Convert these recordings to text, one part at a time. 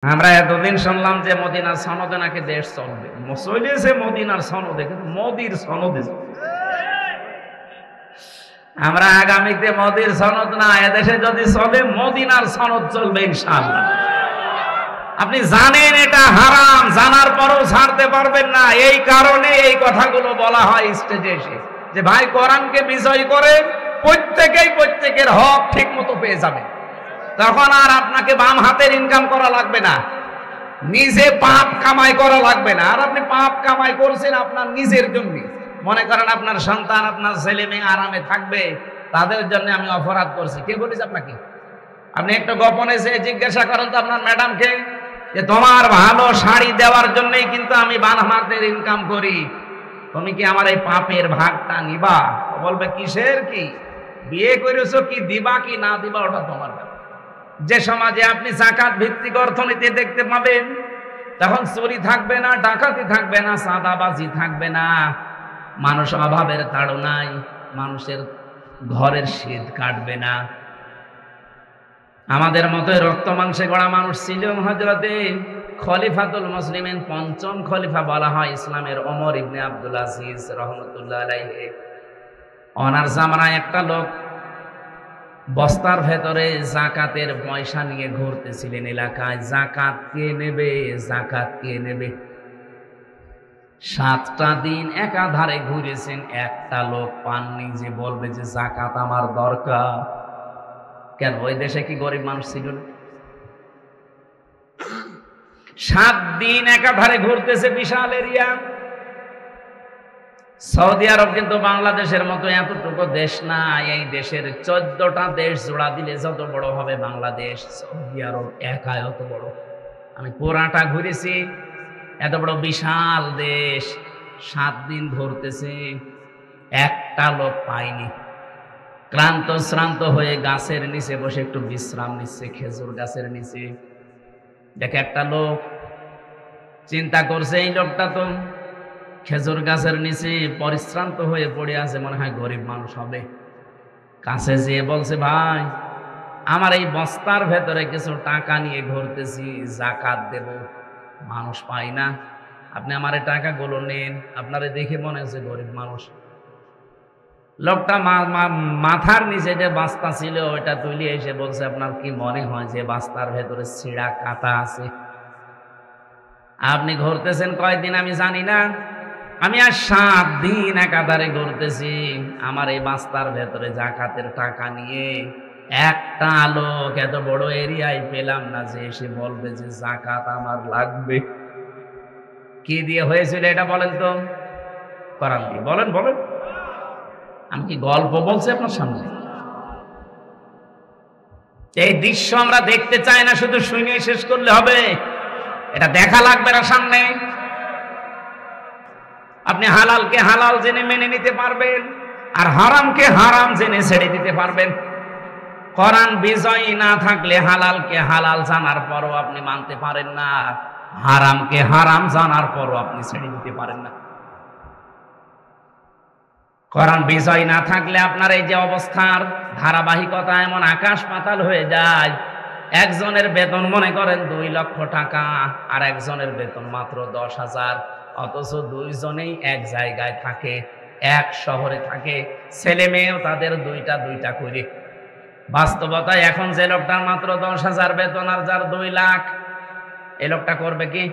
আমরা এতদিন শুনলাম যে মদিনার সনদে নাকি দেশ চলবে, চলেছে মদিনার সনদে, কিন্তু মোদির সনদে। আমরা আগামীতে মোদির সনদ না, এদেশে যদি চলে মদিনার সনদ চলবে ইনশাআল্লাহ। আপনি জানেন এটা হারাম, জানার পরও ছাড়তে পারবেন না। এই কারণে এই কথাগুলো বলা হয় স্টেজে এসে, যে ভাই কোরআনকে বিজয় করে প্রত্যেকের হক ঠিক মতো পেয়ে যাবে। তখন আর আপনাকে বাম হাতের ইনকাম করা লাগবে না, নিজে পাপ কামাই করা লাগবে না। আর আপনি পাপ কামাই করছেন আপনার নিজের জন্য। মনে করেন আপনার সন্তান, আপনার ছেলে মেয়ে আরামে থাকবে, তাদের জন্য আমি অপরাধ করছি। কে বলেছে আপনাকে? আপনি একটু গোপনে যে জিজ্ঞাসা করেন তো আপনার ম্যাডামকে, যে তোমার ভালো শাড়ি দেওয়ার জন্যই কিন্তু আমি বাম হাতের ইনকাম করি, তুমি কি আমার এই পাপের ভাগটা নিবা? বলবে কিসের কি, বিয়ে করেছো কি দিবা কি না দিবা ওটা তোমার ব্যাপার। যে সমাজে আপনি যাকাত ভিত্তিক অর্থনীতি দেখতে পাবেন, তখন চুরি থাকবে না, ডাকাতি থাকবে না, চাঁদাবাজি থাকবে না, মানুষ অভাবের তাড়নায় মানুষের ঘরের শীত কাটবে না। আমাদের মতো রক্ত মাংসে গড়া মানুষ ছিল হযরতে খলিফাতুল মুসলিমিন, পঞ্চম খলিফা বলা হয় ইসলামের, ওমর ইবনে আব্দুল আজিজ রহমতুল্লাহ আলাইহি। ওনার জামানায় একটা লোক বস্তার ভেতরে জাকাতের পয়সা নিয়ে ঘুরতেছিলেন এলাকায়। জাকাত কে নেবে, জাকাত কে নেবে। 7টা দিন একাধারে ঘুরেছেন, একটা লোক পাননি যে বলবে যে জাকাত আমার দরকার। কেন, ওই দেশে কি গরিব মানুষ ছিল না? 7 দিন একাধারে ঘুরতেছে, বিশাল এরিয়া। সৌদি আরব কিন্তু বাংলাদেশের মতো এতটুকু দেশ না। এই দেশের 14টা দেশ জোড়া দিলে যত বড় হবে বাংলাদেশ, সৌদি আরব একাই অত বড়। আমি পুরাটা ঘুরেছি, এত বড় বিশাল দেশ। 7 দিন ঘুরতেছে, একটা লোক পাইনি। ক্লান্ত শ্রান্ত হয়ে গাছের নিচে বসে একটু বিশ্রাম নিচ্ছে, খেজুর গাছের নিচে। দেখে একটা লোক, চিন্তা করছে এই লোকটা তো খেজুর গাছের নিচে পরিশ্রান্ত হয়ে পড়ে আছে, মনে হয় গরিব মানুষ হবে। কাছে যেয়ে বলছে, ভাই আমার এই বস্তার ভেতরে কিছু টাকা নিয়ে ঘুরতেছি, জাকাত দেব, মানুষ পাই না, আপনি আমার এই টাকাগুলো নেন। আপনারে দেখে মনে হচ্ছে গরিব মানুষ। লোকটা মাথার নিচে যে বাস্তা ছিল ওইটা তুলে এসে বলছে, আপনার কি মনে হয় যে বাস্তার ভেতরে ছিঁড়া কাটা আছে? আপনি ঘুরতেছেন কয়দিন আমি জানি না, আমি আর 7 দিন একাধারে ঘুরতেছি। আমার এই বাস্তার ভেতরে জাকাতের টাকা নিয়ে একটা লোক এত বড় এরিয়ায় পেলাম না যে এসে বলবে যে জাকাত আমার লাগবে। কি দিয়ে হয়েছিল এটা বলেন তো? কোরআন দিয়ে বলেন, বলেন। আমি কি গল্প বলছি আপনার সামনে? এই দৃশ্য আমরা দেখতে চাই না, শুধু শুনে শেষ করলে হবে, এটা দেখা লাগবে না সামনে। আপনি হালালকে হালাল জেনে মেনে নিতে পারবেন, আর হারামকে হারাম জেনে ছেড়ে দিতে পারবেন। কোরআন বিজয়ী না থাকলে হালালকে হালাল জানার পরও আপনি মানতে পারেন না, হারামকে হারাম জানার পরও আপনি ছেড়ে দিতে পারেন না। কোরআন বিজয় না থাকলে আপনার এই যে অবস্থার ধারাবাহিকতা এমন আকাশ পাতাল হয়ে যায়। একজনের বেতন মনে করেন 2 লক্ষ টাকা, আর একজনের বেতন মাত্র 10,000, অথচ দুইজনেই এক জায়গায় থাকে, এক শহরে থাকে, ছেলে মেয়েও তাদের দুইটা করে। বাস্তবতায় এখন যে লোকটার মাত্র 10,000 বেতন আর যার 2 লাখ, এই লোকটা করবে কি?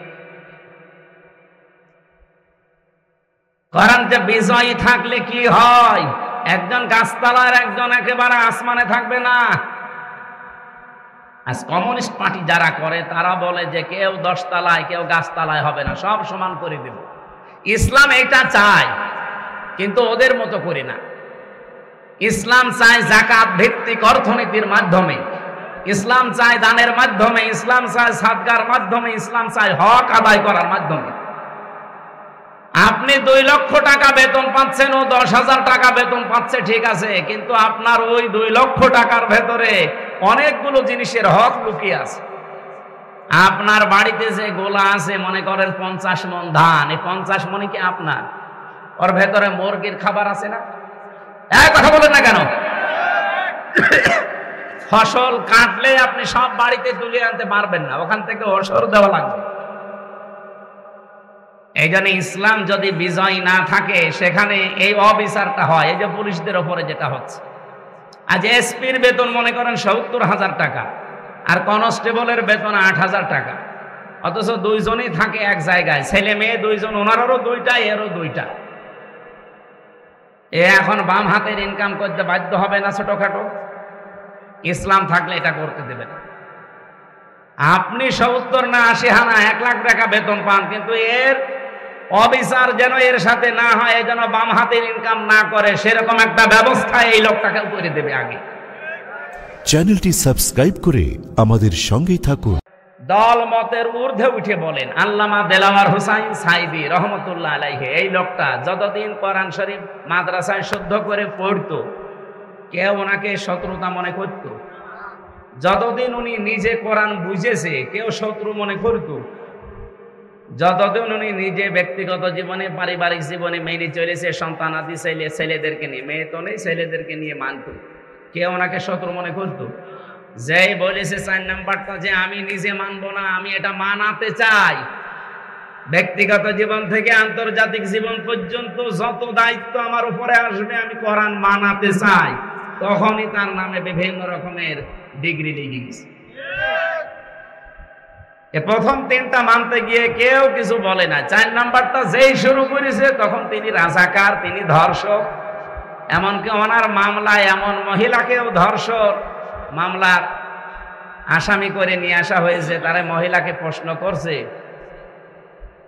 কোরআন যে বিজয়ী থাকলে কি হয়, একজন গাছতলার একজন একেবারে আসমানে থাকবে না। আজ কমিউনিস্ট পার্টি যারা করে তারা বলে যে কেউ 10 তলায় কেউ গাছতলায় হবে না, সব সমান করে দেব। ইসলাম এটা চায়, কিন্তু ওদের মতো করে না। ইসলাম চায় যাকাত ভিত্তিক অর্থনীতির মাধ্যমে, ইসলাম চায় দানের মাধ্যমে, ইসলাম চায় সাদকার মাধ্যমে, ইসলাম চায় হক আদায় করার মাধ্যমে। আপনি 2 লক্ষ টাকা বেতন পাচ্ছেন, ও 10,000 টাকা বেতন পাচ্ছে, ঠিক আছে, কিন্তু আপনার ওই 2 লক্ষ টাকার ভেতরে অনেকগুলো জিনিসের হক লুকিয়ে আছে। আপনার বাড়িতে যে গোলা আছে, মনে করেন 50 মণ ধান, এই 50 মণই কি আপনার? ওর ভেতরে মুরগির খাবার আছে না? এক কথা বলেন না কেন? ফসল কাটলে আপনি সব বাড়িতে তুলে আনতে পারবেন না, ওখান থেকে ওসর দেওয়া লাগবে। এই জন্য ইসলাম যদি বিজয় না থাকে সেখানে এই অবিচারটা হয়। এই যে পুলিশদের ওপরে যেটা হচ্ছে, আজ এসপির বেতন মনে করেন ৭০,০০০ টাকা, আর কনস্টেবলের বেতন ৮,০০০ টাকা, অথচ দুইজনই থাকে এক জায়গায়, ছেলে মেয়ে দুইজন, ওনারও দুইটা, এরও দুইটা। এ এখন বাম হাতের ইনকাম করতে বাধ্য হবে না ছোটখাটো? ইসলাম থাকলে এটা করতে দেবে না। আপনি ৭০ না ৮০ আনা ১ লাখ টাকা বেতন পান, কিন্তু এর অবিচার যেন এর সাথে না হয়, এই যেন বাম হাতের ইনকাম না করে, সেরকম একটা ব্যবস্থা এই লোকটাকে করে দেবে আগে। চ্যানেলটি সাবস্ক্রাইব করে আমাদের সঙ্গেই থাকুন। দল মতের ঊর্ধ্বে উঠে বলেন আল্লামা দেলাওয়ার হোসাইন সাইদি রহমতুল্লাহ আলাইহি, এই লোকটা যতদিন কোরআন শরীফ মাদ্রাসায় শুদ্ধ করে পড়তো, কেউ ওনাকে শত্রুতা মনে করত। যতদিন উনি নিজে কোরআন বুঝেছে, কেউ শত্রু মনে করত। যতদিন উনি নিজে ব্যক্তিগত জীবনে, পারিবারিক জীবনে মেনে চলেছে, সন্তানাদি ছেলেদেরকে নিয়ে, মেয়ে তো নেই, ছেলেদেরকে নিয়ে মানত, কেউ ওনাকে শত্রু মনে করত। যেই বলেছে ৪ নাম্বারটা যে আমি নিজে মানবো না, আমি এটা মানাতে চাই, ব্যক্তিগত জীবন থেকে আন্তর্জাতিক জীবন পর্যন্ত যত দায়িত্ব আমার উপরে আসবে আমি কোরআন মানাতে চাই, তখনই তার নামে বিভিন্ন রকমের ডিগ্রি লেগে গেছে। প্রথম ৩টা মানতে গিয়ে কেউ কিছু বলে না। ৪ নাম্বারটা যেই শুরু করেছে তখন তিনি রাজাকার, তিনি ধর্ষক। এমনকি ওনার মামলায় এমন মহিলাকেও ধর্ষক মামলার আসামি করে নিয়ে আসা হয়েছে। তারা মহিলাকে প্রশ্ন করছে,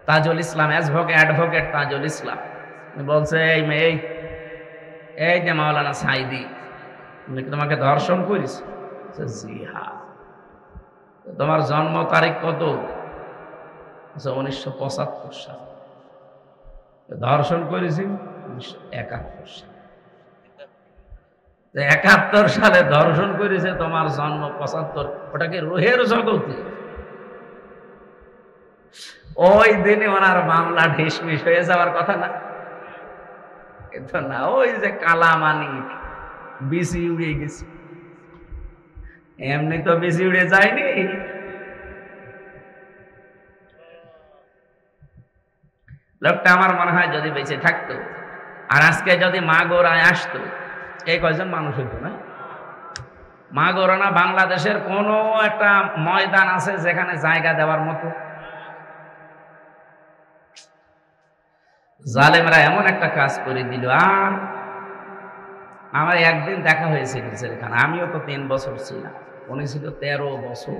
তাজুল ইসলাম, অ্যাডভোকেট তাজুল ইসলাম বলছে, এই মেয়ে, এই যে মাওলানা সাইদি, তুমি কি তোমাকে ধর্ষণ করিস? জি হ্যাঁ। তোমার জন্ম তারিখ কত? 1975 সাল। ধর্ষণ করেছি 1971 সাল। 71 সালে ধর্ষণ করেছে, তোমার জন্ম 75। ওটাকে রুহের জগতে। ওই দিনে ওনার মামলা ঢিসমিস হয়ে যাওয়ার কথা না? কিন্তু না, ওই যে কালামানিক বিসি উড়ে গেছে। এমনি তো বিসি উড়ে যায়নি। লোকটা আমার মনে হয় যদি বেঁচে থাকতো, আর আজকে যদি মাগুরায় আসতো, এই কয়জন মানুষ হইতো না? মাগুরা না বাংলাদেশের কোনো একটা ময়দান আছে যেখানে জায়গা দেওয়ার মতো? জালেমরা এমন একটা কাজ করে দিল। আর আমার একদিন দেখা হয়েছিল জেলখানা, আমিও তো 3 বছর ছিলাম, উনি ছিল 13 বছর।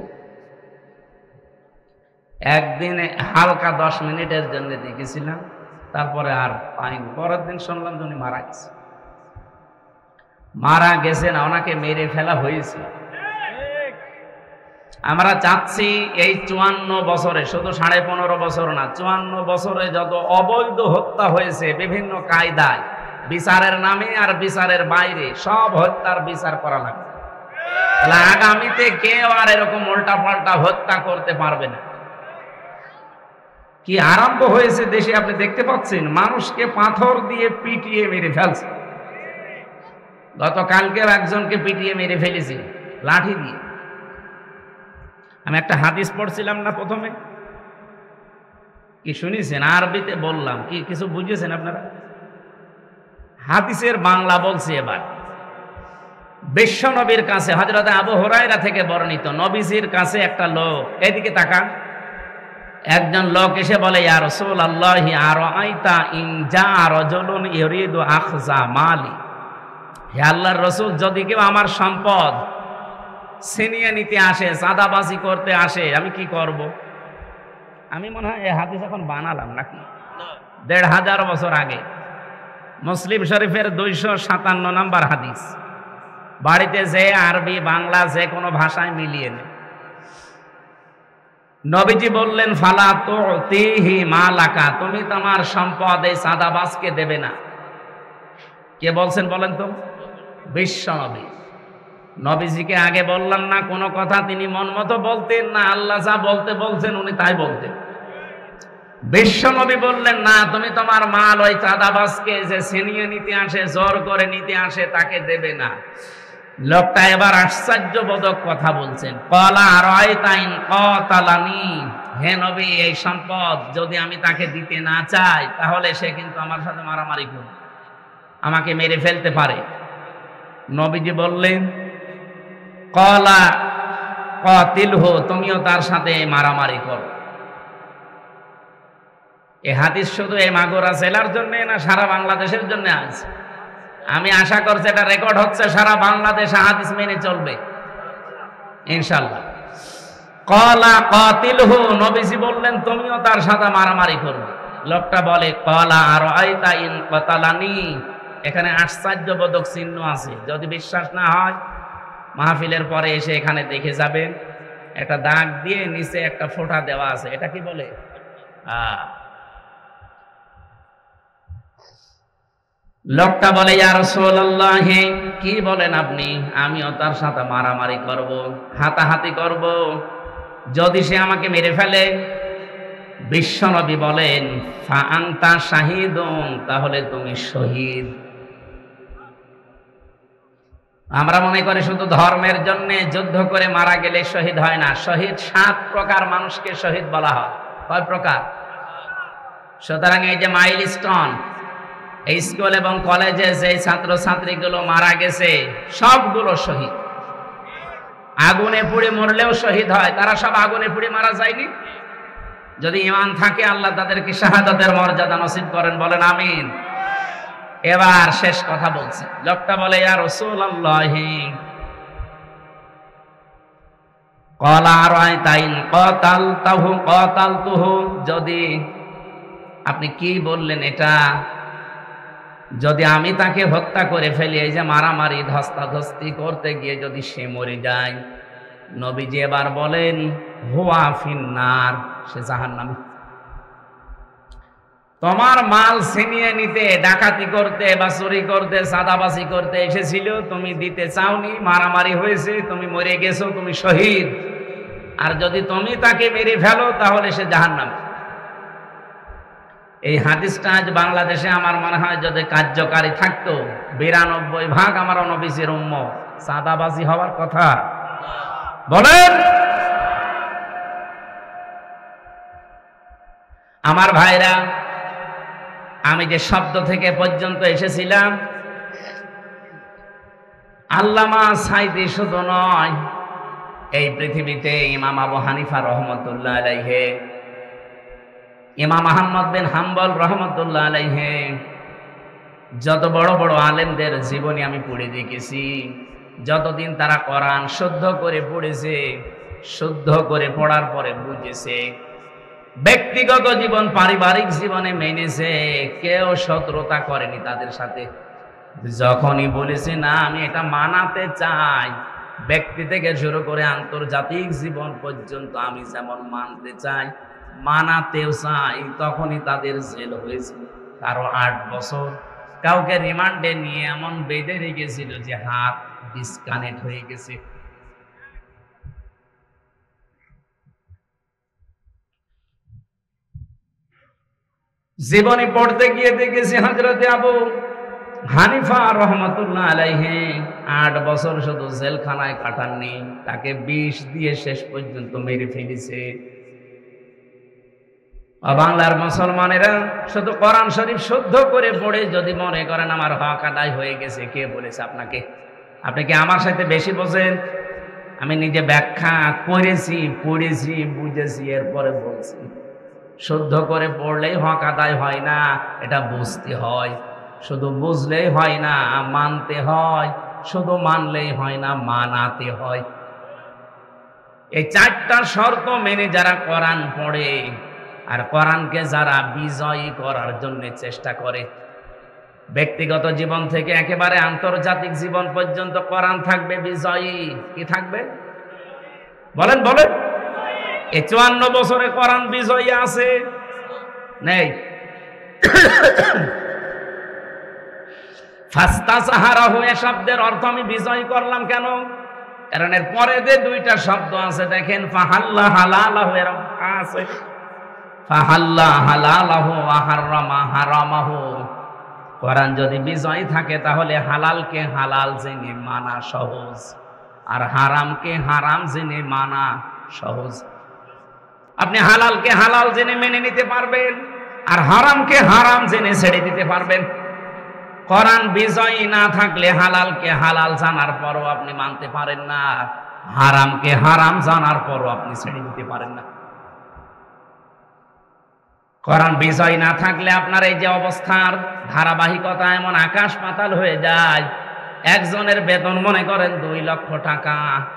একদিন হালকা 10 মিনিটের জন্য দেখেছিলাম, তারপরে আর পাইনি। পরের দিন শুনলাম যে উনি মারা গেছে। মারা গেছে না, ওনাকে মেরে ফেলা হয়েছিল। আমরা চাচ্ছি এই 54 বছরে, শুধু 15.5 বছর না, 54 বছরে যত অবৈধ হত্যা হয়েছে বিভিন্ন কায়দায়, বিচারের নামে আর বিচারের বাইরে, সব হত্যার বিচার করা লাগবে। তাহলে আগামীতে কেউ আর এরকম উল্টা পাল্টা হত্যা করতে পারবে না। কি আরম্ভ হয়েছে দেশে আপনি দেখতে পাচ্ছেন, মানুষকে পাথর দিয়ে পিটিয়ে মেরে ফেলছে। গতকালকেও একজনকে পিটিয়ে মেরে ফেলেছে লাঠি দিয়ে। আমি একটা হাদিস পড়ছিলাম না প্রথমে, কি শুনেছেন? আরবিতে বললাম, কি কিছু বুঝেছেন আপনারা? হাদিসের বাংলা বলছি এবার। বিশ্ব নবীর কাছে, হযরত আবু হুরায়রা থেকে বর্ণিত, নবীজির কাছে একটা লোক, এদিকে তাকান, একজন লোক এসে বলে, ইয়া রাসূলুল্লাহি আরাআইতা ইন জা রাজুলুন ইউরিদু আখযা মালি, হে আল্লাহর রাসূল, যদি কেউ আমার সম্পদ ছিনিয়ে নিতে আসে, চাঁদাবাজি করতে আসে, আমি কি করব? আমি মনে হয় এই হাদিস এখন বানালাম নাকি, 1500 বছর আগে, মুসলিম শরীফের 257 নম্বর হাদিস। বাড়িতে যে আরবি বাংলা যে কোনো ভাষায় মিলিয়ে নেয়। নবীজি বললেন, ফালা তুতিহি মালাকা, তুমি তোমার সম্পদ এই চাঁদাবাজকে দেবে না। কে বলছেন বলেন তো? বিশ্ব নবী। নবীজিকে আগে বললাম না কোনো কথা তিনি মন মতো বলতেন না, আল্লাহ যা বলতে বলছেন উনি তাই বলতেন। বিশ্ব নবী বললেন, না, তুমি তোমার মাল ওই চাঁদাবাজকে যে ছিনিয়ে নিতে আসে, জোর করে নিতে আসে, তাকে দেবে না। লোকটা এবার আশ্চর্যবোধক কথা বলছেন, ক্বালা আরাআইতা ইন ক্বাতালানি, হে নবী এই সম্পদ যদি আমি তাকে দিতে না চাই তাহলে সে কিন্তু আমার সাথে মারামারি করবে, আমাকে মেরে ফেলতে পারে। নবীজি বললেন, ক্বালা কাতিলহু, তুমিও তার সাথে মারামারি করো। এই হাদিস শুধু এই মাগুরা জেলার জন্য না সারা বাংলাদেশের জন্য আছে? আমি আশা করছি এটা রেকর্ড হচ্ছে, সারা বাংলাদেশ হাদিস মেনে চলবে ইনশাআল্লাহ। ক্বালা কাতিলহু, নবীজি বললেন তুমিও তার সাথে মারামারি করবে। লোকটা বলে, ক্বালা আরাআইতা ইন কাতালানি, এখানে আশ্চর্যবোধক চিহ্ন আছে, যদি বিশ্বাস না হয় মাহফিলের পরে এসে এখানে দেখে যাবেন, একটা দাগ দিয়ে নিচে একটা ফোঁটা দেওয়া আছে, এটা কি বলে? লোকটা বলে, ইয়া রাসূলুল্লাহ, কি বলেন আপনি? আমিও তার সাথে মারামারি করব, হাতাহাতি করব, যদি সে আমাকে মেরে ফেলে। বিশ্বনবী বলেন, ফা আনতা শাহীদুন, তাহলে তুমি শহীদ। আমরা মনে করি শুধু ধর্মের জন্য যুদ্ধ করে মারা গেলে শহীদ হয় না। শহীদ 7 প্রকার মানুষকে শহীদ বলা হয়। কয় প্রকার? সুতরাং এই যে মাইলস্টোন, এই স্কুল এবং কলেজে যে ছাত্র ছাত্রীগুলো মারা গেছে সবগুলো শহীদ। আগুনে পুড়ে মরলেও শহীদ হয়, তারা সব আগুনে পুড়ে মারা যায়নি। যদি ঈমান থাকে আল্লাহ তাদেরকে শাহাদাতের মর্যাদা নসিব করেন, বলেন আমিন। এবার শেষ কথা বলছে, লোকটা বলে, ইয়া রাসূলুল্লাহ, ক্বালা আরাআইতা ইন কাতালতুহু, যদি আপনি কি বললেন এটা, যদি আমি তাকে হত্যা করে ফেলি, এই যে মারামারি ধস্তাধস্তি করতে গিয়ে যদি সে মরে যায়। নবীজি এবার বলেন, হুয়া ফিন্নার, সে জাহান্নামী। তোমার মাল ছিনিয়ে নিতে, ডাকাতি করতে বা চুরি করতে, চাঁদাবাজি করতে এসেছিল, তুমি দিতে চাওনি, মারামারি হয়েছে, তুমি মরে গেছো, তুমি শহীদ। আর যদি তুমি তাকে মেরে ফেলো তাহলে সে জাহান্নামী। এই হাদিসটা আজ বাংলাদেশে আমার মনে হয় যদি কার্যকারী থাকতো, 92% আমার নবীজির উম্মত, চাঁদাবাজি হওয়ার কথা। বলেন আমার ভাইরা, আমি যে শব্দ থেকে পর্যন্ত এসেছিলাম, আল্লামা সাইদি শুধু নয়, এই পৃথিবীতে ইমাম আবু হানিফা রহমতুল্লাহ আলাইহি, ইমাম আহমদ বিন হাম্বল রহমতুল্লাহ আলাইহি, যত বড় বড় আলেমদের জীবনী আমি পড়ে দেখেছি, যতদিন তারা কোরআন শুদ্ধ করে পড়েছে, শুদ্ধ করে পড়ার পরে বুঝেছে, ব্যক্তিগত জীবন পারিবারিক জীবনে মেনেছে, কেউ শত্রুতা করেনি তাদের সাথে। যখনই বলেছে না আমি এটা মানাতে চাই, ব্যক্তি থেকে শুরু করে আন্তর্জাতিক জীবন পর্যন্ত আমি যেমন মানতে চাই, মানাতেও চাই, তখনই তাদের জেল হয়েছে। কারো 8 বছর, কাউকে রিমান্ডে নিয়ে এমন বেঁধে রেখেছিল যে হাত ডিসকানেক্ট হয়ে গেছে। জীবনী পড়তে গিয়ে দেখেছি হযরত আবু হানিফা রহমতুল্লাহ আলাইহি 8 বছর শুধু জেলখানায় কাটাননি, তাকে বিষ দিয়ে শেষ পর্যন্ত মেরে ফেলেছে। বাংলার মুসলমানেরা শুধু কোরআন শরীফ শুদ্ধ করে পড়ে যদি মনে করেন আমার হক আদায় হয়ে গেছে, কে বলেছে আপনাকে? আপনি কি আমার সাথে বেশি বোঝেন? আমি নিজে ব্যাখ্যা করেছি, পড়েছি, বুঝেছি, এরপরে বলছি। শুদ্ধ করে পড়লেই হক আদায় হয় না, এটা বুঝতে হয়। শুধু বুঝলেই হয় না, মানতে হয়। শুধু মানলেই হয় না, মানাতে হয়। এই 4টা শর্ত মেনে যারা কোরআন পড়ে আর কোরআনকে যারা বিজয়ী করার জন্য চেষ্টা করে, ব্যক্তিগত জীবন থেকে একেবারে আন্তর্জাতিক জীবন পর্যন্ত কোরআন থাকবে বিজয়ী। কি থাকবে? বলেন বলেন। এই 54 বছরে কোরআন বিজয়ী আছে? নেই। ফাস্তাসাহারাহু এ শব্দের অর্থ আমি বিজয় করলাম কেন? কারণ এর পরে যে 2টা শব্দ আছে দেখেন, ফাহাল্লা হালালাহু, এর আছে ফাহাল্লা হালালাহু ওয়া হারামা হারামাহু। কোরআন যদি বিজয়ী থাকে তাহলে হালালকে হালাল জেনে মানা সহজ, আর হারামকে হারাম জেনে মানা সহজ। আপনি হালালকে হালাল জেনে মেনে নিতে পারবেন, আর হারামকে হারাম জেনে ছেড়ে দিতে পারবেন। কোরআন বিজয়ী না থাকলে হালালকে হালাল জানার পরও আপনি মানতে পারেন না, হারামকে হারাম জানার পরও আপনি ছেড়ে দিতে পারেন না। কোরআন বিজয় না থাকলে আপনার এই যে অবস্থার ধারাবাহিকতা এমন আকাশ পাতাল হয়ে যায়। একজনের বেতন মনে করেন 2 লক্ষ টাকা,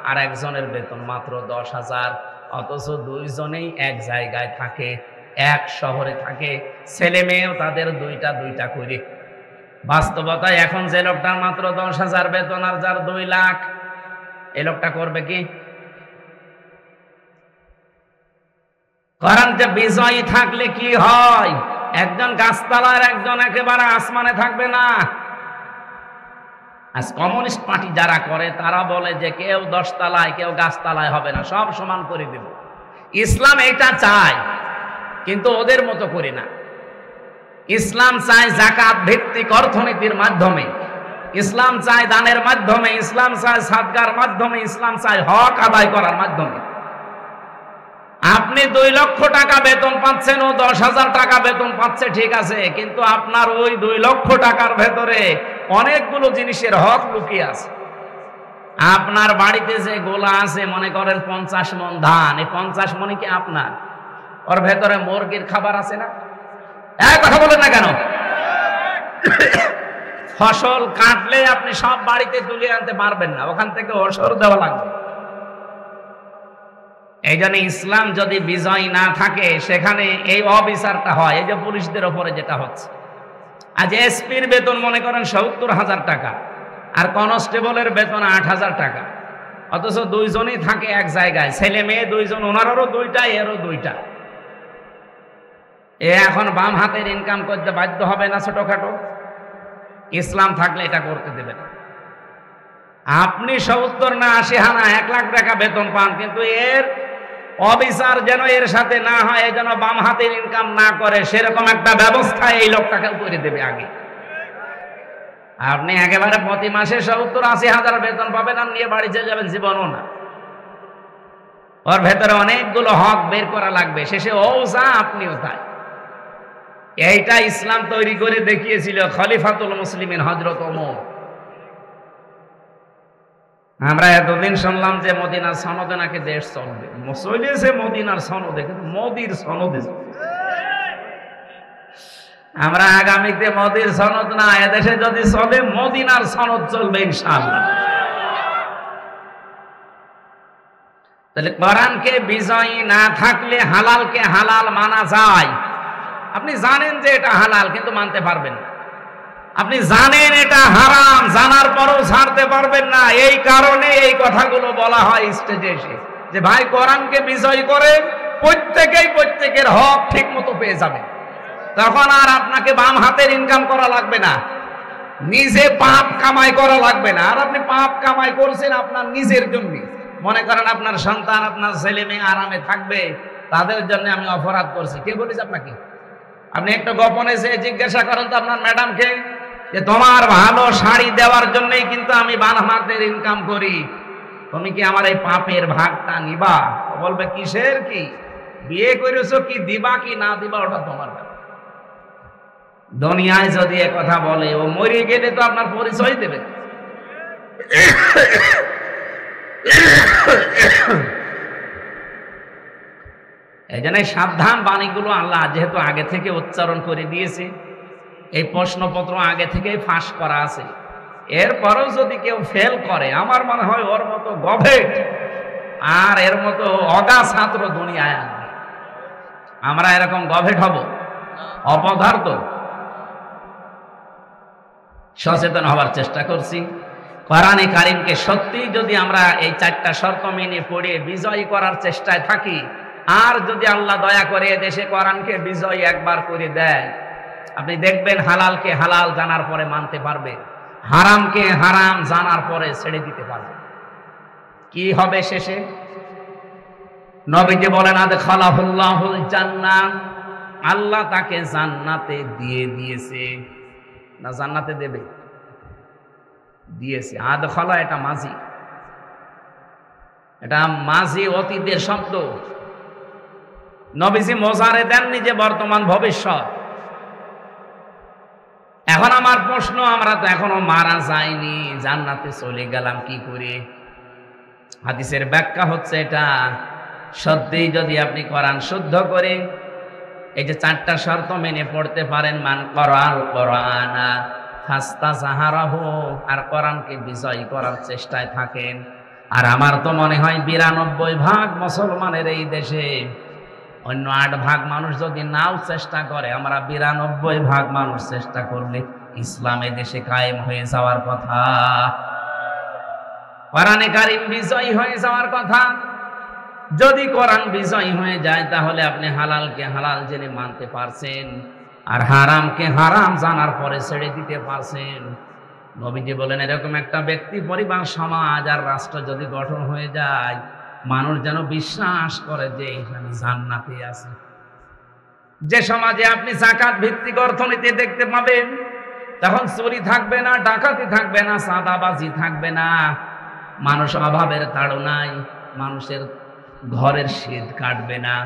আর একজনের বেতন মাত্র 10,000, অথচ দুইজনেই এক জায়গায় থাকে, এক শহরে থাকে, ছেলে মেয়েও তাদের দুইটা করে। বাস্তবতায় এখন যে লোকটার মাত্র 10,000 বেতন আর যার 2 লাখ, এই লোকটা করবে কি? কোরআন যে বিজয়ী থাকলে কি হয়? একজন গাছতলার, একজন একেবারে আসমানে থাকবে না। আজ কমিউনিস্ট পার্টি যারা করে তারা বলে যে কেউ 10 তলায় কেউ গাছতলায় হবে না, সব সমান করে দেব। ইসলাম এটা চায়, কিন্তু ওদের মতো করে না। ইসলাম চায় যাকাত ভিত্তিক অর্থনীতির মাধ্যমে, ইসলাম চায় দানের মাধ্যমে, ইসলাম চায় সাদকার মাধ্যমে, ইসলাম চায় হক আদায় করার মাধ্যমে। আপনি 2 লক্ষ টাকা বেতন পাচ্ছেন, ও 10,000 টাকা বেতন পাচ্ছে, ঠিক আছে, কিন্তু আপনার ওই 2 লক্ষ টাকার ভেতরে অনেকগুলো জিনিসের হক লুকিয়ে আছে। আপনার বাড়িতে যে গোলা আছে, মনে করেন 50 মণ ধান, এই 50 মণই কি আপনার? ওর ভেতরে মুরগির খাবার আছে না? এক কথা বলেন না কেন? ফসল কাটলে আপনি সব বাড়িতে তুলে আনতে পারবেন না, ওখান থেকে ওসর দেওয়া লাগবে। এই জন্য ইসলাম যদি বিজয় না থাকে সেখানে এই অবিচারটা হয়। এই যে পুলিশদের ওপরে যেটা হচ্ছে, আজ এসপির বেতন মনে করেন 70,000 টাকা, আর কনস্টেবলের বেতন 8,000 টাকা, অথচ দুইজনই থাকে এক জায়গায়, ছেলে মেয়ে দুইজন, ওনারও 2টা এরও 2টা। এ এখন বাম হাতের ইনকাম করতে বাধ্য হবে না ছোটখাটো? ইসলাম থাকলে এটা করতে দেবে না। আপনি 70 না 80 আনা 1 লাখ টাকা বেতন পান, কিন্তু এর অবিচার যেন এর সাথে না হয়, এই যেন বাম হাতের ইনকাম না করে, সেরকম একটা ব্যবস্থা এই লোকটাকেও করে দেবে আগে। আপনি একেবারে প্রতি মাসে 70-80 হাজার বেতন পাবেন আর নিয়ে বাড়ি চলে যাবেন, জীবনও না। ওর ভেতরে অনেকগুলো হক বের করা লাগবে, শেষে ও যা আপনিও তাই। এইটা ইসলাম তৈরি করে দেখিয়েছিল খলিফাতুল মুসলিমিন হযরত ওমর। আমরা এতদিন শুনলাম যে মদিনার সনদে নাকি দেশ চলবে, চলেছে মদিনার সনদে, কিন্তু মোদির সনদে। আমরা আগামীতে মোদির সনদ না, এদেশে যদি চলে মদিনার সনদ চলবে ইনশাআল্লাহ। তাহলে কোরআনকে বিজয়ী না থাকলে হালালকে হালাল মানা যায়। আপনি জানেন যে এটা হালাল, কিন্তু মানতে পারবেন না। আপনি জানেন এটা হারাম, জানার পরও ছাড়তে পারবেন না। এই কারণে এই কথাগুলো বলা হয় স্টেজে এসে, যে ভাই কোরআনকে বিজয় করে প্রত্যেকেই প্রত্যেকের হক ঠিক মতো পেয়ে যাবে। তখন আর আপনাকে বাম হাতের ইনকাম করা লাগবে না, নিজে পাপ কামাই করা লাগবে না। আর আপনি পাপ কামাই করছেন আপনার নিজের জন্য। মনে করেন আপনার সন্তান, আপনার ছেলে মেয়ে আরামে থাকবে, তাদের জন্য আমি অপরাধ করছি। কে বলেছে আপনাকে? আপনি একটু গোপনে যে জিজ্ঞাসা করেন তো আপনার ম্যাডামকে, যে তোমার ভালো শাড়ি দেওয়ার জন্যই কিন্তু আমি বাম হাতের ইনকাম করি, তুমি কি আমার এই পাপের ভাগটা নিবা? বলবে কিসের কি, বিয়ে করেছো, কি দিবা কি না দিবা ওটা তোমার ব্যাপার। দুনিয়ায় যদি এ কথা বলে, ও মরে গেলে তো আপনার পরিচয় দেবে। এই জন্য সাবধান বাণীগুলো আল্লাহ যেহেতু আগে থেকে উচ্চারণ করে দিয়েছে, এই প্রশ্নপত্র আগে থেকেই ফাঁস করা আছে। এরপরেও যদি কেউ ফেল করে, আমার মনে হয় ওর মতো গভীর আর এর মতো অগা ছাত্র দুনিয়ায় আসবে। আমরা এরকম গভীর হব, অপদার্থ। সচেতন হওয়ার চেষ্টা করছি। কোরআনে কারিমকে সত্যি যদি আমরা এই 4টা শর্ত মেনে পড়ে বিজয়ী করার চেষ্টায় থাকি, আর যদি আল্লাহ দয়া করে দেশে কোরআনকে বিজয়ী একবার করে দেয়, আপনি দেখবেন হালালকে হালাল জানার পরে মানতে পারবে, হারামকে হারাম জানার পরে ছেড়ে দিতে পারবে। কি হবে শেষে? নবীজি বলেন আদখালাহুল্লাহুল জান্নাহ, আল্লাহ তাকে জান্নাতে দিয়ে দিয়েছে। না জান্নাতে দেবে? দিয়েছে। আদখালা এটা মাঝি, এটা মাঝি অতীতের শব্দ। নবীজি মোজারে দেননি যে বর্তমান ভবিষ্যৎ। এখন আমার প্রশ্ন, আমরা তো এখনো মারা যাইনি, জান্নাতে চলে গেলাম কি করে? হাদিসের ব্যাখ্যা হচ্ছে এটা, সত্যিই যদি আপনি কোরআন শুদ্ধ করে এই যে 4টা শর্ত মেনে পড়তে পারেন, মান করাল কোরআনা ফাস্তাযাহারাহু, আর কোরআনকে বিজয় করার চেষ্টায় থাকেন। আর আমার তো মনে হয় 92% মুসলমানের এই দেশে, অন্য 8% মানুষ যদি নাও চেষ্টা করে, আমরা 92% মানুষ চেষ্টা করলে ইসলামে দেশে কায়েম হয়ে যাওয়ার কথা, কোরআনে কারীম বিজয়ী হয়ে যাওয়ার কথা। যদি কোরআন বিজয়ী হয়ে যায় তাহলে আপনি হালালকে হালাল জেনে মানতে পারছেন, আর হারামকে হারাম জানার পরে ছেড়ে দিতে পারছেন। নবীজি বলেন, এরকম একটা ব্যক্তি, পরিবার, সমাজ আর রাষ্ট্র যদি গঠন হয়ে যায়, মানুষ যেন বিশ্বাস করে যে এখানে জান্নাতে আছে। যে সমাজে আপনি যাকাত ভিত্তিক অর্থনীতি দেখতে পাবেন, তখন চুরি থাকবে না, ডাকাতি থাকবে না, চাঁদাবাজি থাকবে না, মানুষ অভাবের তাড়নায় মানুষের ঘরের শীত কাটবে না।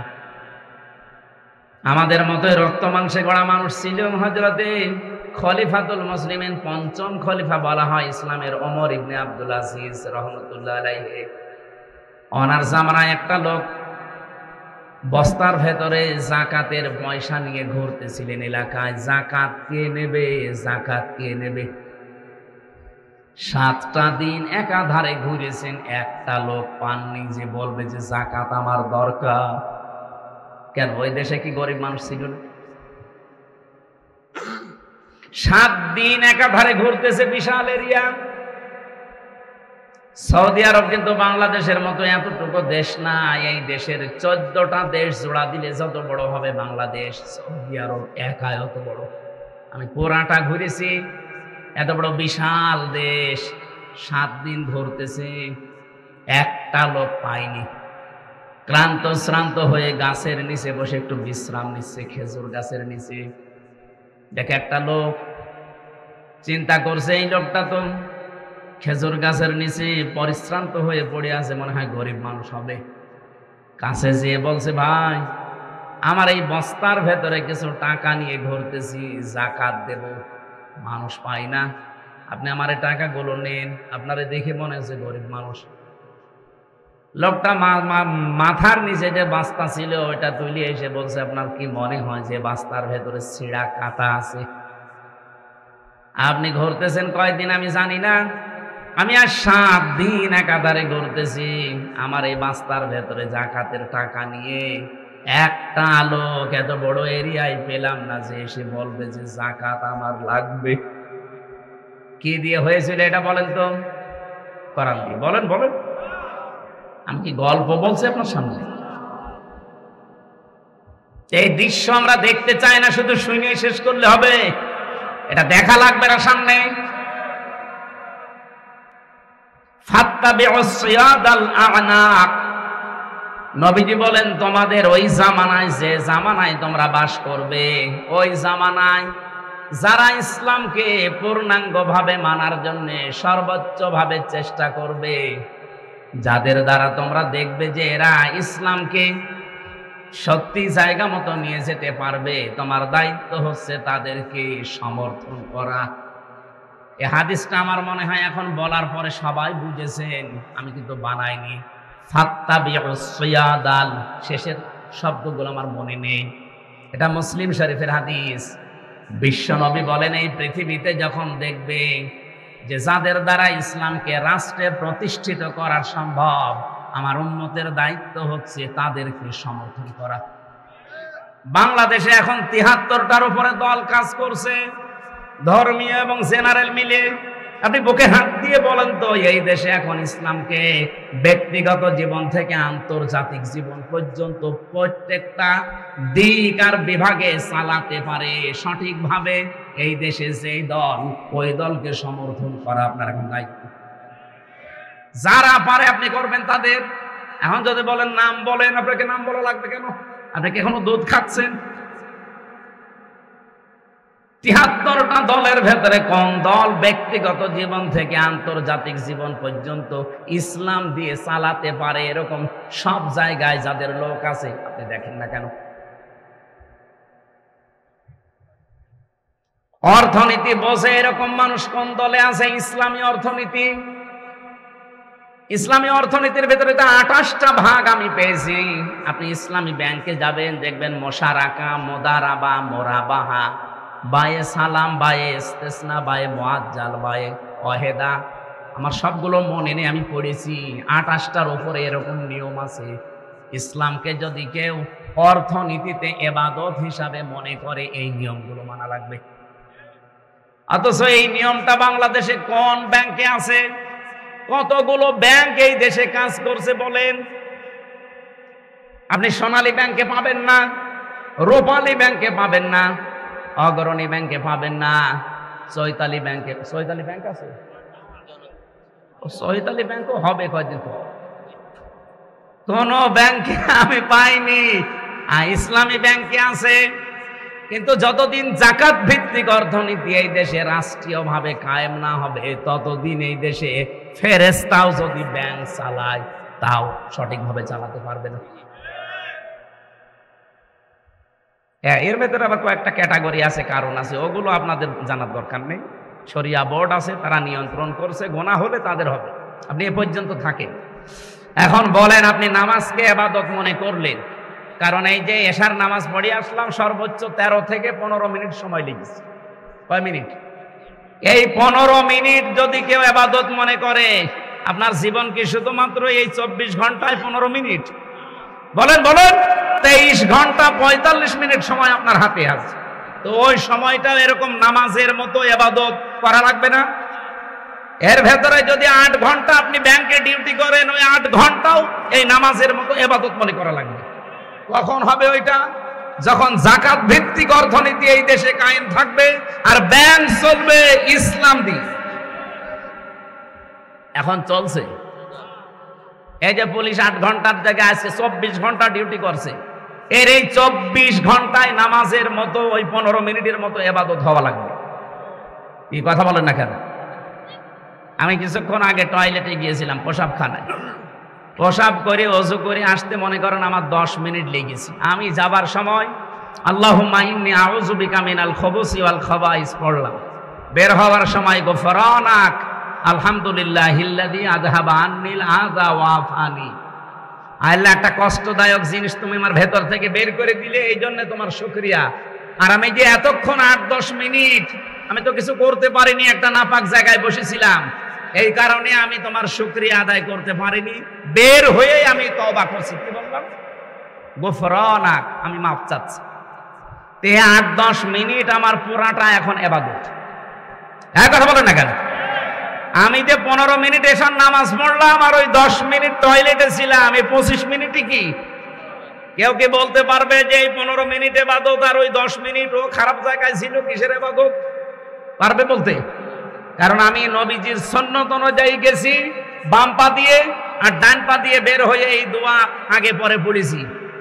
আমাদের মতো রক্ত মাংসে গড়া মানুষ ছিল হযরতে খলিফাতুল মুসলিমিন, 5ম খলিফা বলা হয় ইসলামের, ওমর ইবনে আব্দুল আজিজ রাহমাতুল্লাহ আলাইহি। ওনার জামানায় একটা লোক বস্তার ভেতরে জাকাতের পয়সা নিয়ে ঘুরতেছিলেন এলাকায়। জাকাত কে নেবে, জাকাত কে নেবে? 7টা দিন একাধারে ঘুরেছেন, একটা লোক পাননি যে বলবে যে জাকাত আমার দরকার। কেন, ওই দেশে কি গরিব মানুষ ছিল না? 7 দিন একাধারে ঘুরতেছে, বিশাল এরিয়া। সৌদি আরব কিন্তু বাংলাদেশের মতো এতটুকু দেশ না, এই দেশের 14টা দেশ জোড়া দিলে যত বড় হবে বাংলাদেশ, সৌদি আরব একাই অত বড়। আমি পুরাটা ঘুরেছি, এত বড় বিশাল দেশ, 7 দিন ঘুরতেছে, একটা লোক পাইনি। ক্লান্ত শ্রান্ত হয়ে গাছের নিচে বসে একটু বিশ্রাম নিচ্ছে, খেজুর গাছের নিচে। দেখে একটা লোক, চিন্তা করছে এই লোকটা তো খেজুর গাছের নিচে পরিশ্রান্ত হয়ে পড়ে আছে, মনে হয় গরিব মানুষ হবে। কাছে যেয়ে বলছে, ভাই, আমার এই বস্তার ভেতরে কিছু টাকা নিয়ে ঘুরতেছি, জাকাত দেব, মানুষ পাই না, আপনি আমার এই টাকাগুলো নেন। আপনারে দেখে মনে হচ্ছে গরিব মানুষ। লোকটা মাথার নিচে যে বাস্তা ছিল ওইটা তুলে এসে বলছে, আপনার কি মনে হয় যে বাস্তার ভেতরে ছিঁড়া কাটা আছে? আপনি ঘুরতেছেন কয়দিন আমি জানি না, আমি আর 7 দিন একাধারে ঘুরতেছি, আমার এই বাস্তার ভেতরে জাকাতের টাকা নিয়ে একটা লোক এত বড় এরিয়ায় পেলাম না যে এসে বলবে যে জাকাত আমার লাগবে। কি দিয়ে হয়েছিল এটা বলেন তো? কোরআন দিয়ে। বলেন বলেন, আমি কি গল্প বলছি আপনার সামনে? এই দৃশ্য আমরা দেখতে চাই না, শুধু শুনে শেষ করলে হবে, এটা দেখা লাগবে না সামনে। ফাত্তাবিউস সিয়াদাল আ'নাক, নবীজি বলেন, তোমাদের ওই জামানায়, যে জামানায় তোমরা বাস করবে, ওই জামানায় যারা ইসলামকে পূর্ণাঙ্গভাবে মানার জন্য সর্বোচ্চভাবে চেষ্টা করবে, যাদের দ্বারা তোমরা দেখবে যে এরা ইসলামকে সত্যি জায়গা মতো নিয়ে যেতে পারবে, তোমার দায়িত্ব হচ্ছে তাদেরকে সমর্থন করা। এই হাদিসটা আমার মনে হয় এখন বলার পরে সবাই বুঝেছেন, আমি কিন্তু বানাইনি। ফাত্তাবিউস সিয়াদাল, শেষের শব্দগুলো আমার মনে নেই, এটা মুসলিম শরীফের হাদিস। বিশ্ব নবী বলেন, এই পৃথিবীতে যখন দেখবে যে যাদের দ্বারা ইসলামকে রাষ্ট্রে প্রতিষ্ঠিত করা সম্ভব, আমার উম্মতের দায়িত্ব হচ্ছে তাদেরকে সমর্থন করা। বাংলাদেশে এখন 73টার উপরে দল কাজ করছে, ধর্মীয় এবং জেনারেল মিলে। আপনি বুকে হাত দিয়ে বলেন তো, এই দেশে এখন ইসলামকে ব্যক্তিগত জীবন থেকে আন্তর্জাতিক জীবন পর্যন্ত প্রত্যেকটা দিক আর বিভাগে চালাতে পারে সঠিকভাবে এই দেশে যেই দল, ওই দলকে সমর্থন করা আপনার এখন দায়িত্ব। যারা পারে আপনি করবেন তাদের। এখন যদি বলেন নাম বলেন, আপনাকে নাম বলা লাগবে কেন? আপনি কি এখনো দুধ খাচ্ছেন? ৭৩টা দলের ভেতরে কোন দল ব্যক্তিগত জীবন থেকে আন্তর্জাতিক জীবন পর্যন্ত ইসলাম দিয়ে চালাতে পারে? এরকম সব জায়গায় যাদের লোক আছে, আপনি দেখেন না কেন? অর্থনীতি বোঝে এরকম মানুষ কোন দলে আছে? ইসলামী অর্থনীতি। ইসলামী অর্থনীতির ভেতরে তো ২৮টা ভাগ আমি পেয়েছি। আপনি ইসলামী ব্যাংকে যাবেন, দেখবেন মোশারাকা, মোদারাবা, মোরাবাহা, বায়ে সালাম, বায়ে ইস্তেসনা, বায়ে মুআজ্জাল, বায়ে ওয়াহেদা। আমার সবগুলো মনে নেই, আমি পড়েছি। ২৮টার উপরে এরকম নিয়ম আছে। ইসলামকে যদি কেউ অর্থনীতিতে ইবাদত হিসাবে মনে করে, এই নিয়মগুলো মানা লাগবে। অথচ এই নিয়মটা বাংলাদেশে কোন ব্যাংকে আছে? কতগুলো ব্যাংক এই দেশে কাজ করছে বলেন? আপনি সোনালী ব্যাংকে পাবেন না, রূপালী ব্যাংকে পাবেন না, অগ্রণী ব্যাংকে পাবেন না, চৈতালি ব্যাংকে। চৈতালি ব্যাংক আছে? চৈতালি ব্যাংকও হবে কয়দিন পর। কোন ব্যাংকে আমি পাইনি। ইসলামী ব্যাংকে আছে, কিন্তু যতদিন যাকাত ভিত্তিক অর্থনীতি এই দেশে রাষ্ট্রীয়ভাবে কায়েম না হবে, ততদিন এই দেশে ফেরেশতাও যদি ব্যাংক চালায়, তাও সঠিকভাবে চালাতে পারবে না। এর ভেতরে আবার কয়েকটা ক্যাটাগরি আছে, কারণ আছে, ওগুলো আপনাদের জানার দরকার নেই। শরিয়া বোর্ড আছে, তারা নিয়ন্ত্রণ করছে, গোনা হলে তাদের হবে। আপনি এ পর্যন্ত থাকেন। এখন বলেন, আপনি নামাজকে ইবাদত মনে করলেন, কারণ এই যে এশার নামাজ পড়ে আসলাম, সর্বোচ্চ 13 থেকে 15 মিনিট সময় লেগেছে। কয় মিনিট? এই 15 মিনিট যদি কেউ ইবাদত মনে করে, আপনার জীবন কি শুধুমাত্র এই 24 ঘন্টায় 15 মিনিট? বলেন বলেন, 23 ঘন্টা 45 মিনিট সময় আপনার হাতে আছে। তো ওই সময়টা এরকম নামাজের মতো ইবাদত করা লাগবে না? এর ভেতরে যদি 8 ঘন্টা আপনি ব্যাংকে ডিউটি করেন, ওই 8 ঘন্টাও এই নামাজের মতো ইবাদত মনে করা লাগবে। কখন হবে ওইটা? যখন যাকাত ভিত্তিক অর্থনীতি এই দেশে কায়েম থাকবে আর ব্যাংক চলবে ইসলাম দিয়ে। এখন চলছে। এই যে পুলিশ 8 ঘন্টার জায়গায় আজকে 24 ঘন্টা ডিউটি করছে, এর এই 24 ঘন্টায় নামাজের মতো ওই 15 মিনিটের মতো ইবাদত হওয়া লাগবে। কি কথা বলেন না কেন? আমি কিছুক্ষণ আগে টয়লেটে গিয়েছিলাম, পেশাবখানায়। পেশাব করে ওযু করে আসতে মনে করেন আমার 10 মিনিট লেগেছে। আমি যাবার সময় আল্লাহুম্মা ইন্নী আউযু বিকা মিনাল খুবুসি ওয়াল খাবাইস পড়লাম। বের হওয়ার সময় গফরানাক আলহামদুলিল্লাহিল্লাযী আযহাবা আন্নিল আযা ওয়া আফানি। আল্লাহ, একটা কষ্টদায়ক জিনিস তুমি আমার ভেতর থেকে বের করে দিলে, এই জন্য তোমার শুকরিয়া। আর আমি যে এতক্ষণ 8-10 মিনিট আমি তো কিছু করতে পারিনি, একটা নাপাক জায়গায় বসেছিলাম, এই কারণে আমি তোমার শুকরিয়া আদায় করতে পারিনি। বের হয়ে আমি তওবা করছি। কি বললাম? গফরানাক, আমি মাফ চাচ্ছি। তে 8-10 মিনিট আমার পুরাটা এখন ইবাদত। এক কথা বলেন না কেন? আমি যে 15 মিনিট এশার নামাজ পড়লাম আর ওই 10 মিনিট টয়লেটে ছিলাম, এই 25 মিনিটই কি? কেউ কি বলতে পারবে যে এই 15 মিনিট ইবাদত আর ওই 10 মিনিট ও খারাপ জায়গায় ছিল, কিসের ইবাদত? পারবে বলতে? কারণ আমি নবীজির সুন্নাত অনুযায়ী গেছি, বাম পা দিয়ে আর ডান পা দিয়ে বের হয়ে এই দোয়া আগে পরে পড়েছি।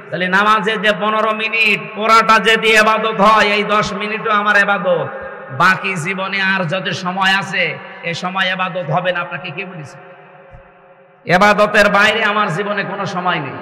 তাহলে নামাজে যে 15 মিনিট পুরাটা যদি ইবাদত হয়, এই 10 মিনিটও আমার ইবাদত। বাকি জীবনে আর যত সময় আছে, এই সময় ইবাদত হবে না। আপনাকে কে বলেছে? ইবাদতের বাইরে আমার জীবনে কোনো সময় নেই।